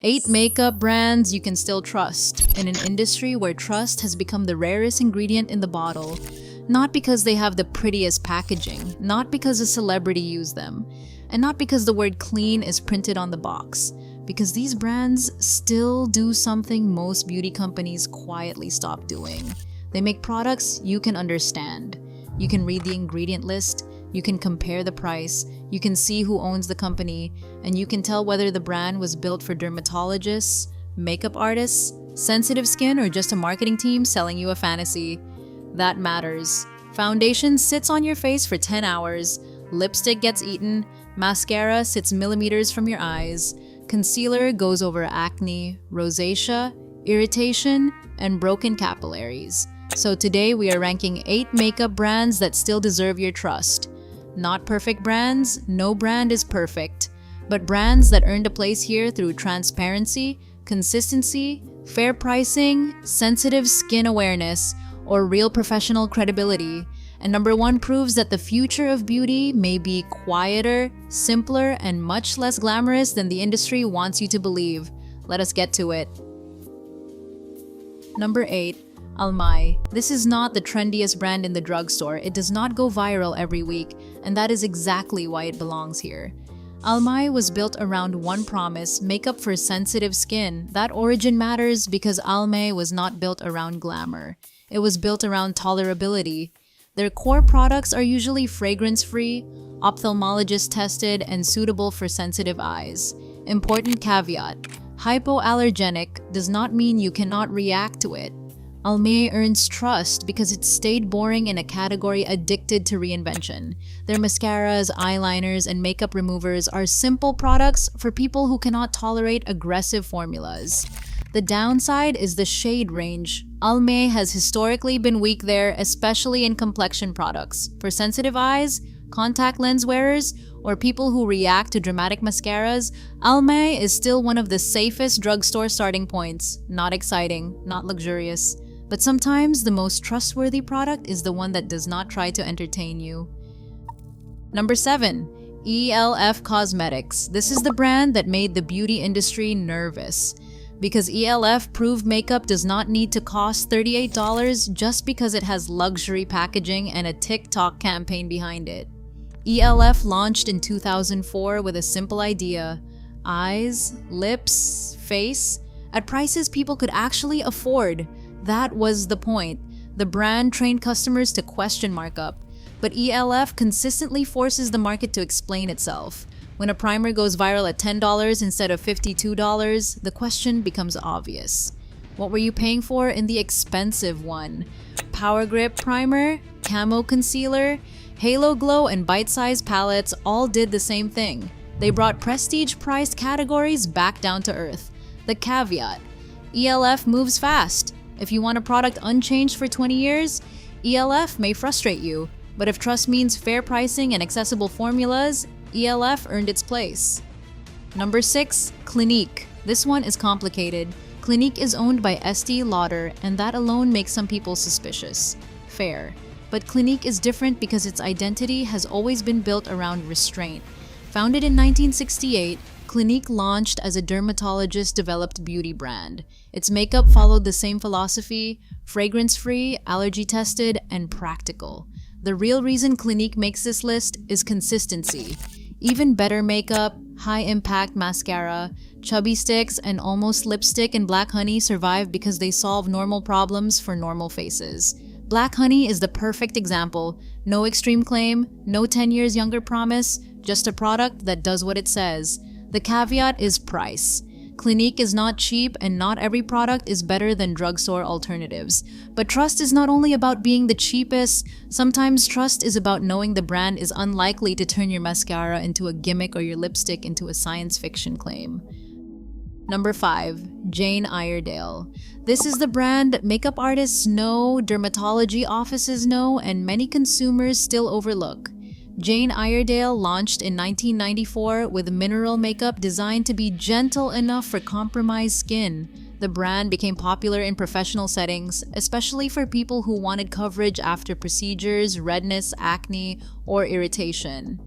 8 makeup brands you can still trust in an industry where trust has become the rarest ingredient in the bottle. Not because they have the prettiest packaging, not because a celebrity used them, and not because the word clean is printed on the box. Because these brands still do something most beauty companies quietly stop doing. They make products you can understand. You can read the ingredient list, you can compare the price, you can see who owns the company, and you can tell whether the brand was built for dermatologists, makeup artists, sensitive skin, or just a marketing team selling you a fantasy. That matters. Foundation sits on your face for 10 hours, lipstick gets eaten, mascara sits millimeters from your eyes, concealer goes over acne, rosacea, irritation, and broken capillaries. So today we are ranking 8 makeup brands that still deserve your trust. Not perfect brands, no brand is perfect, but brands that earned a place here through transparency, consistency, fair pricing, sensitive skin awareness, or real professional credibility. And number 1 proves that the future of beauty may be quieter, simpler, and much less glamorous than the industry wants you to believe. Let us get to it. Number 8. Almay. This is not the trendiest brand in the drugstore. It does not go viral every week, and that is exactly why it belongs here. Almay was built around one promise: makeup for sensitive skin. That origin matters because Almay was not built around glamour. It was built around tolerability. Their core products are usually fragrance-free, ophthalmologist tested, and suitable for sensitive eyes. Important caveat: hypoallergenic does not mean you cannot react to it. Almay earns trust because it stayed boring in a category addicted to reinvention. Their mascaras, eyeliners, and makeup removers are simple products for people who cannot tolerate aggressive formulas. The downside is the shade range. Almay has historically been weak there, especially in complexion products. For sensitive eyes, contact lens wearers, or people who react to dramatic mascaras, Almay is still one of the safest drugstore starting points. Not exciting, not luxurious. But sometimes the most trustworthy product is the one that does not try to entertain you. Number 7. E.L.F. Cosmetics. This is the brand that made the beauty industry nervous. Because E.L.F. proved makeup does not need to cost $38 just because it has luxury packaging and a TikTok campaign behind it. E.L.F. launched in 2004 with a simple idea: eyes, lips, face, at prices people could actually afford. That was the point. The brand trained customers to question markup, but E.L.F. consistently forces the market to explain itself. When a primer goes viral at $10 instead of $52, the question becomes obvious. What were you paying for in the expensive one? Power Grip Primer, Camo Concealer, Halo Glow, and Bite-Size Palettes all did the same thing. They brought prestige-priced categories back down to earth. The caveat: E.L.F. moves fast. If you want a product unchanged for 20 years, E.L.F. may frustrate you. But if trust means fair pricing and accessible formulas, E.L.F. earned its place. Number 6. Clinique. This one is complicated. Clinique is owned by Estee Lauder, and that alone makes some people suspicious. Fair. But Clinique is different because its identity has always been built around restraint. Founded in 1968, Clinique launched as a dermatologist-developed beauty brand. Its makeup followed the same philosophy: fragrance-free, allergy-tested, and practical. The real reason Clinique makes this list is consistency. Even better makeup, high-impact mascara, chubby sticks, and almost lipstick and Black Honey survive because they solve normal problems for normal faces. Black Honey is the perfect example. No extreme claim, no 10 years younger promise, just a product that does what it says. The caveat is price. Clinique is not cheap, and not every product is better than drugstore alternatives. But trust is not only about being the cheapest. Sometimes trust is about knowing the brand is unlikely to turn your mascara into a gimmick or your lipstick into a science fiction claim. Number 5. Jane Iredale. This is the brand makeup artists know, dermatology offices know, and many consumers still overlook. Jane Iredale launched in 1994 with mineral makeup designed to be gentle enough for compromised skin. The brand became popular in professional settings, especially for people who wanted coverage after procedures, redness, acne, or irritation.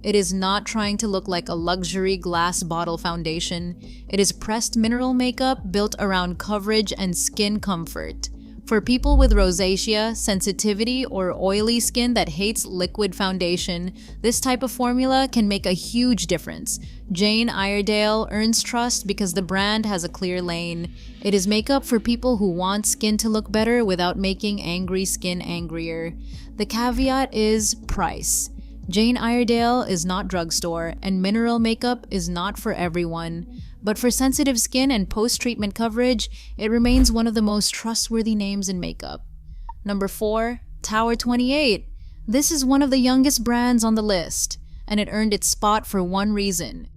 It is not trying to look like a luxury glass bottle foundation. It is pressed mineral makeup built around coverage and skin comfort. For people with rosacea, sensitivity, or oily skin that hates liquid foundation, this type of formula can make a huge difference. Jane Iredale earns trust because the brand has a clear lane. It is makeup for people who want skin to look better without making angry skin angrier. The caveat is price. Jane Iredale is not drugstore, and mineral makeup is not for everyone. But for sensitive skin and post-treatment coverage, it remains one of the most trustworthy names in makeup. Number 4, Tower 28. This is one of the youngest brands on the list, and it earned its spot for one reason.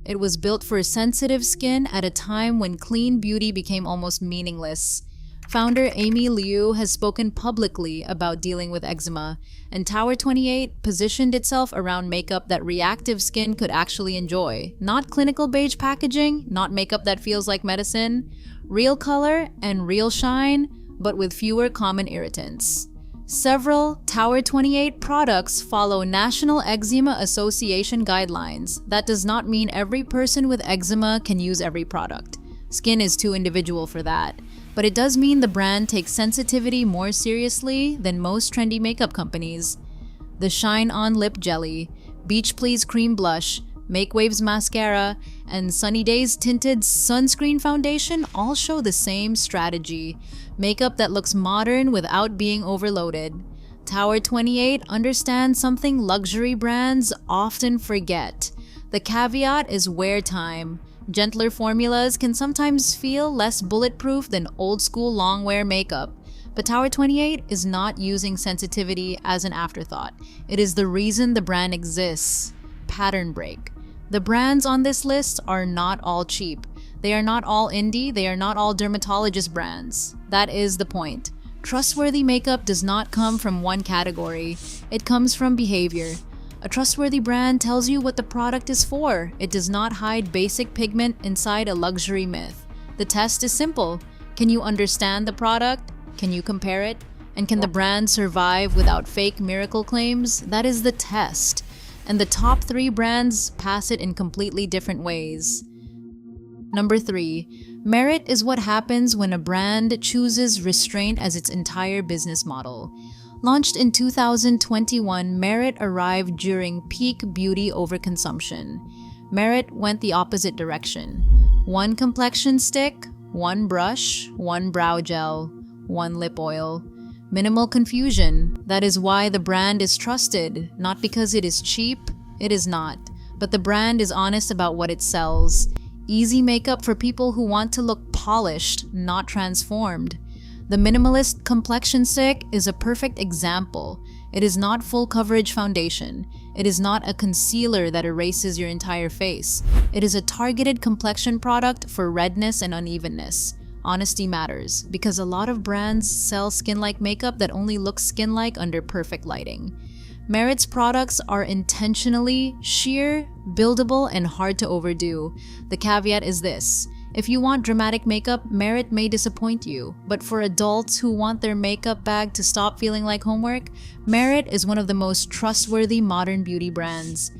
It was built for sensitive skin at a time when clean beauty became almost meaningless. Founder Amy Liu has spoken publicly about dealing with eczema, and Tower 28 positioned itself around makeup that reactive skin could actually enjoy. Not clinical beige packaging, not makeup that feels like medicine, real color and real shine, but with fewer common irritants. Several Tower 28 products follow National Eczema Association guidelines. That does not mean every person with eczema can use every product. Skin is too individual for that. But it does mean the brand takes sensitivity more seriously than most trendy makeup companies. The Shine On Lip Jelly, Beach Please Cream Blush, Make Waves Mascara, and Sunny Days Tinted Sunscreen Foundation all show the same strategy. Makeup that looks modern without being overloaded. Tower 28 understands something luxury brands often forget. The caveat is wear time. Gentler formulas can sometimes feel less bulletproof than old-school long-wear makeup, but Tower 28 is not using sensitivity as an afterthought. It is the reason the brand exists. Pattern break. The brands on this list are not all cheap. They are not all indie, they are not all dermatologist brands. That is the point. Trustworthy makeup does not come from one category. It comes from behavior. A trustworthy brand tells you what the product is for. It does not hide basic pigment inside a luxury myth. The test is simple. Can you understand the product? Can you compare it? And can the brand survive without fake miracle claims? That is the test. And the top 3 brands pass it in completely different ways. Number 3. Merit is what happens when a brand chooses restraint as its entire business model. Launched in 2021, Merit arrived during peak beauty overconsumption. Merit went the opposite direction. One complexion stick, one brush, one brow gel, one lip oil. Minimal confusion. That is why the brand is trusted, not because it is cheap. It is not. But the brand is honest about what it sells. Easy makeup for people who want to look polished, not transformed. The minimalist complexion stick is a perfect example. It is not full coverage foundation. It is not a concealer that erases your entire face. It is a targeted complexion product for redness and unevenness. Honesty matters, because a lot of brands sell skin-like makeup that only looks skin-like under perfect lighting. Merit's products are intentionally sheer, buildable, and hard to overdo. The caveat is this. If you want dramatic makeup, Merit may disappoint you. But for adults who want their makeup bag to stop feeling like homework, Merit is one of the most trustworthy modern beauty brands.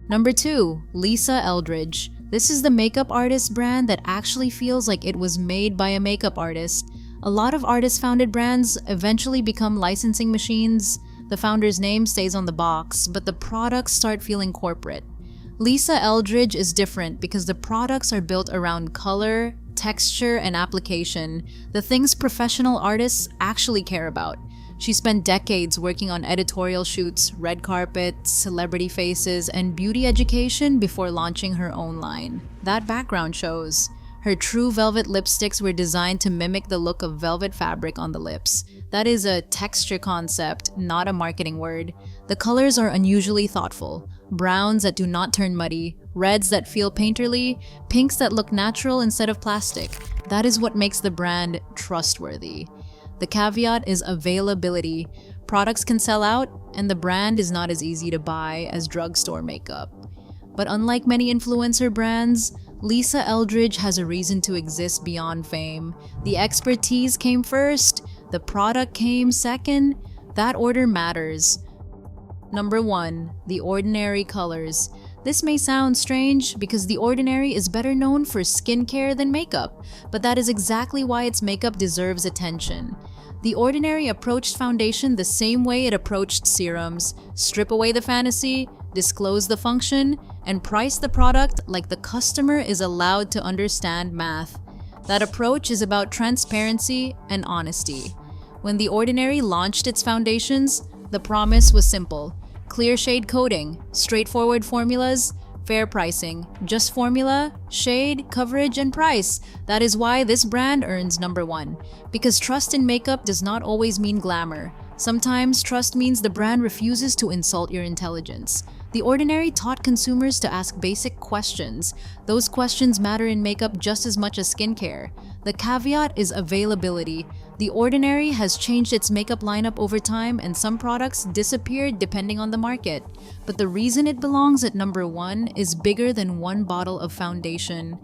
Number 2. Lisa Eldridge. This is the makeup artist brand that actually feels like it was made by a makeup artist. A lot of artist-founded brands eventually become licensing machines. The founder's name stays on the box, but the products start feeling corporate. Lisa Eldridge is different because the products are built around color, texture, and application, the things professional artists actually care about. She spent decades working on editorial shoots, red carpets, celebrity faces, and beauty education before launching her own line. That background shows. Her true velvet lipsticks were designed to mimic the look of velvet fabric on the lips. That is a texture concept, not a marketing word. The colors are unusually thoughtful. Browns that do not turn muddy, reds that feel painterly, pinks that look natural instead of plastic. That is what makes the brand trustworthy. The caveat is availability. Products can sell out, and the brand is not as easy to buy as drugstore makeup. But unlike many influencer brands, Lisa Eldridge has a reason to exist beyond fame. The expertise came first, the product came second. That order matters. Number 1. The Ordinary colors. This may sound strange because The Ordinary is better known for skincare than makeup, but that is exactly why its makeup deserves attention. The Ordinary approached foundation the same way it approached serums: strip away the fantasy, disclose the function, and price the product like the customer is allowed to understand math. That approach is about transparency and honesty. When The Ordinary launched its foundations, the promise was simple: clear shade coding, straightforward formulas, fair pricing, just formula, shade, coverage, and price. That is why this brand earns number 1. Because trust in makeup does not always mean glamour. Sometimes trust means the brand refuses to insult your intelligence. The Ordinary taught consumers to ask basic questions. Those questions matter in makeup just as much as skincare. The caveat is availability. The Ordinary has changed its makeup lineup over time, and some products disappeared depending on the market. But the reason it belongs at number 1 is bigger than one bottle of foundation.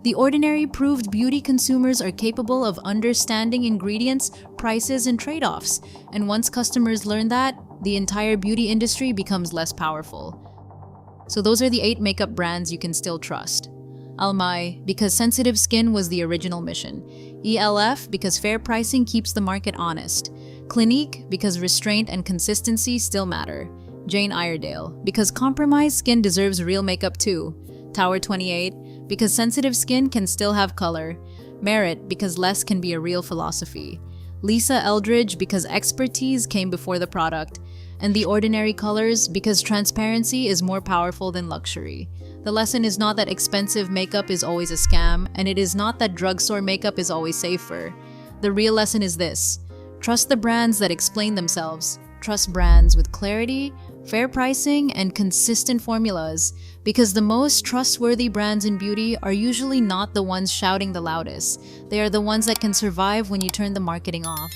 The Ordinary proved beauty consumers are capable of understanding ingredients, prices, and trade-offs. And once customers learn that, the entire beauty industry becomes less powerful. So those are the 8 makeup brands you can still trust. Almay, because sensitive skin was the original mission. E.L.F, because fair pricing keeps the market honest. Clinique, because restraint and consistency still matter. Iredale, because compromised skin deserves real makeup too. Tower 28, because sensitive skin can still have color. Merit, because less can be a real philosophy. Eldridge, because expertise came before the product. And The Ordinary colors, because transparency is more powerful than luxury. The lesson is not that expensive makeup is always a scam, and it is not that drugstore makeup is always safer. The real lesson is this: trust the brands that explain themselves. Trust brands with clarity, fair pricing, and consistent formulas, because the most trustworthy brands in beauty are usually not the ones shouting the loudest. They are the ones that can survive when you turn the marketing off.